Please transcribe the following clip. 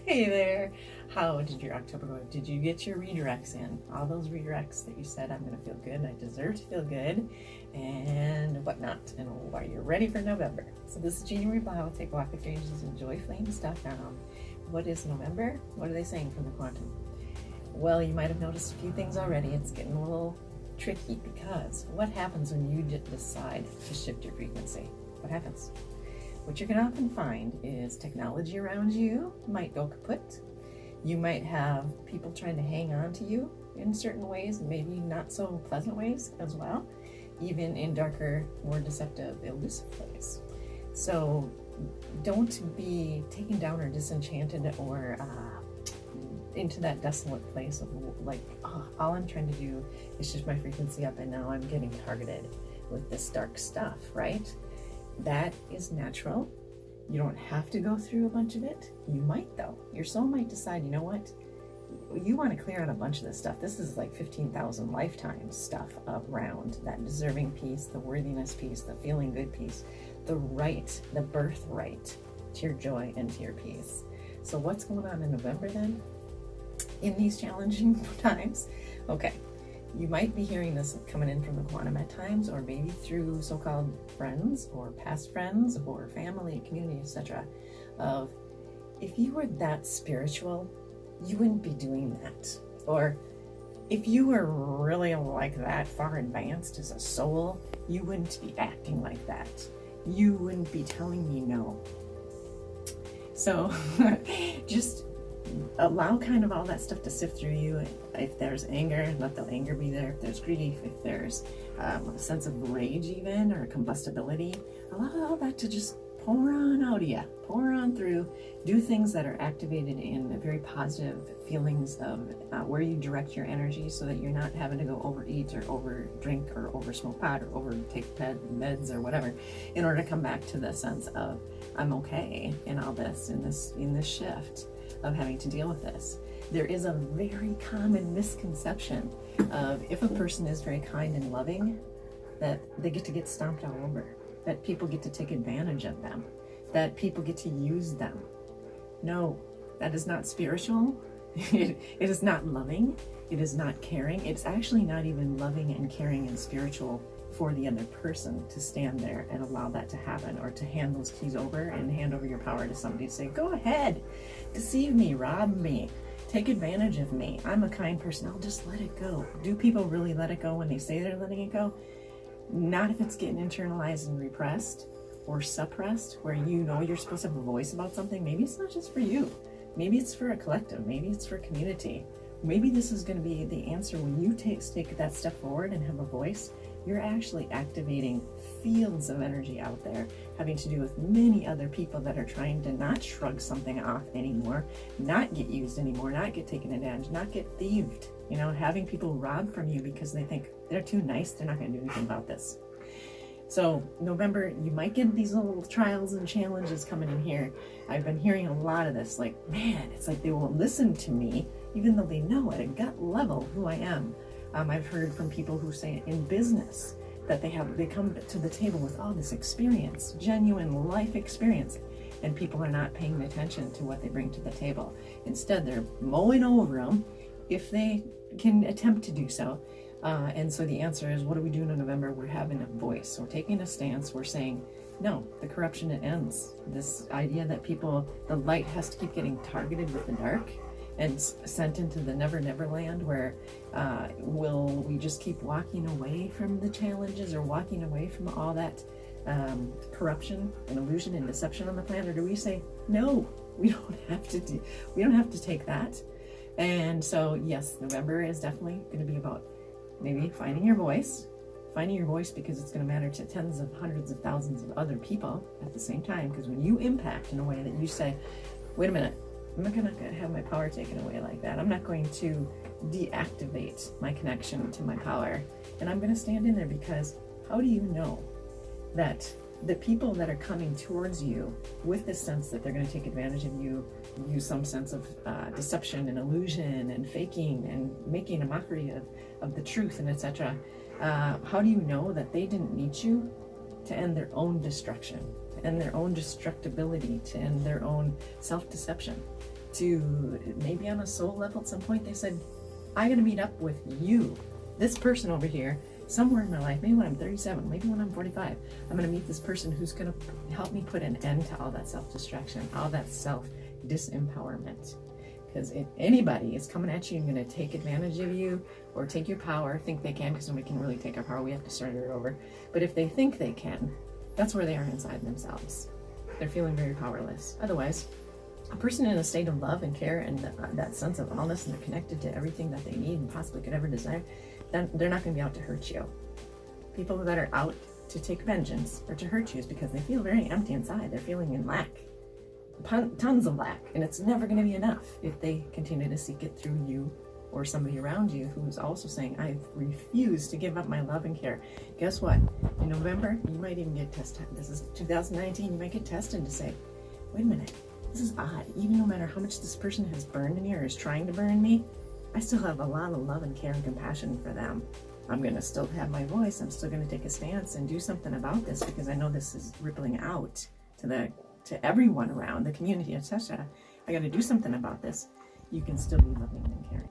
Hey there. How did your October go? Did you get your redirects in? All those redirects that you said, I'm going to feel good, I deserve to feel good, and whatnot. And are you ready for November? So this is Jeannie Blaha. Take a walk with angels and joyflames.com. What is November? What are they saying from the quantum? Well, you might have noticed a few things already. It's getting a little tricky because what happens when you decide to shift your frequency? What happens? What you're going to often find is technology around you might go kaput. You might have people trying to hang on to you in certain ways, maybe not so pleasant ways as well, even in darker, more deceptive, elusive ways. So don't be taken down or disenchanted or into that desolate place of like, oh, all I'm trying to do is shift my frequency up and now I'm getting targeted with this dark stuff, right? That is natural. You don't have to go through a bunch of it. You might though. Your soul might decide, you know what? You want to clear out a bunch of this stuff. This is like 15,000 lifetimes stuff around that deserving piece, the worthiness piece, the feeling good piece, the right, the birthright to your joy and to your peace. So what's going on in November then? In these challenging times? Okay. You might be hearing this coming in from the quantum at times, or maybe through so-called friends or past friends or family, community, etc. Of if you were that spiritual, you wouldn't be doing that. Or if you were really like that far advanced as a soul, you wouldn't be acting like that. You wouldn't be telling me no. So just allow kind of all that stuff to sift through you. If there's anger, let the anger be there. If there's grief, if there's a sense of rage even, or combustibility, allow all that to just pour on out of you, pour on through. Do things that are activated in very positive feelings of where you direct your energy so that you're not having to go overeat or over drink or over smoke pot or over take meds or whatever in order to come back to the sense of I'm okay in all this, in this shift of having to deal with this. There is a very common misconception of if a person is very kind and loving, that they get stomped all over, that people get to take advantage of them, that people get to use them. No, that is not spiritual. It is not loving. It is not caring. It's actually not even loving and caring and spiritual for the other person to stand there and allow that to happen, or to hand those keys over and hand over your power to somebody to say, go ahead, deceive me, rob me, take advantage of me. I'm a kind person. I'll just let it go. Do people really let it go when they say they're letting it go? Not if it's getting internalized and repressed or suppressed, where you know you're supposed to have a voice about something. Maybe it's not just for you. Maybe it's for a collective. Maybe it's for a community. Maybe this is going to be the answer when you take that step forward and have a voice. You're actually activating fields of energy out there having to do with many other people that are trying to not shrug something off anymore, not get used anymore, not get taken advantage, not get thieved, having people rob from you because they think they're too nice, they're not going to do anything about this. So November, you might get these little trials and challenges coming in here. I've been hearing a lot of this, like, man, it's like they won't listen to me, even though they know at a gut level who I am. I've heard from people who say in business that they come to the table with all this experience, genuine life experience, and people are not paying attention to what they bring to the table. Instead, they're mowing over them if they can attempt to do so. And so the answer is, what are we doing in November? We're having a voice. We're taking a stance. We're saying, no, the corruption, it ends. This idea that the light has to keep getting targeted with the dark and sent into the never land, where will we just keep walking away from the challenges or walking away from all that corruption and illusion and deception on the planet? Or do we say, no, we don't have to take that? And so yes, November is definitely going to be about maybe finding your voice because it's going to matter to tens of hundreds of thousands of other people at the same time. Because when you impact in a way that you say, wait a minute, I'm not going to have my power taken away like that. I'm not going to deactivate my connection to my power. And I'm going to stand in there, because how do you know that the people that are coming towards you with this sense that they're going to take advantage of you, use some sense of deception and illusion and faking and making a mockery of the truth and etc. How do you know that they didn't need you to end their own destruction, to end their own destructibility, to end their own self-deception? to maybe on a soul level at some point they said, I gotta meet up with you, this person over here, somewhere in my life, maybe when I'm 37, maybe when I'm 45, I'm gonna meet this person who's gonna help me put an end to all that self-destruction, all that self-disempowerment. Because if anybody is coming at you and gonna take advantage of you or take your power, think they can, because nobody can really take our power, we have to start it over. But if they think they can, that's where they are inside themselves. They're feeling very powerless. Otherwise, a person in a state of love and care and that sense of allness, and they're connected to everything that they need and possibly could ever desire, then they're not going to be out to hurt you. People that are out to take vengeance or to hurt you is because they feel very empty inside. They're feeling in lack, tons of lack, and it's never going to be enough if they continue to seek it through you or somebody around you who is also saying, I refuse to give up my love and care. Guess what? In November, you might even get tested. This is 2019, you might get tested to say, wait a minute, this is odd. Even no matter how much this person has burned me or is trying to burn me, I still have a lot of love and care and compassion for them. I'm going to still have my voice. I'm still going to take a stance and do something about this because I know this is rippling out to everyone around the community, etc. I got to do something about this. You can still be loving and caring.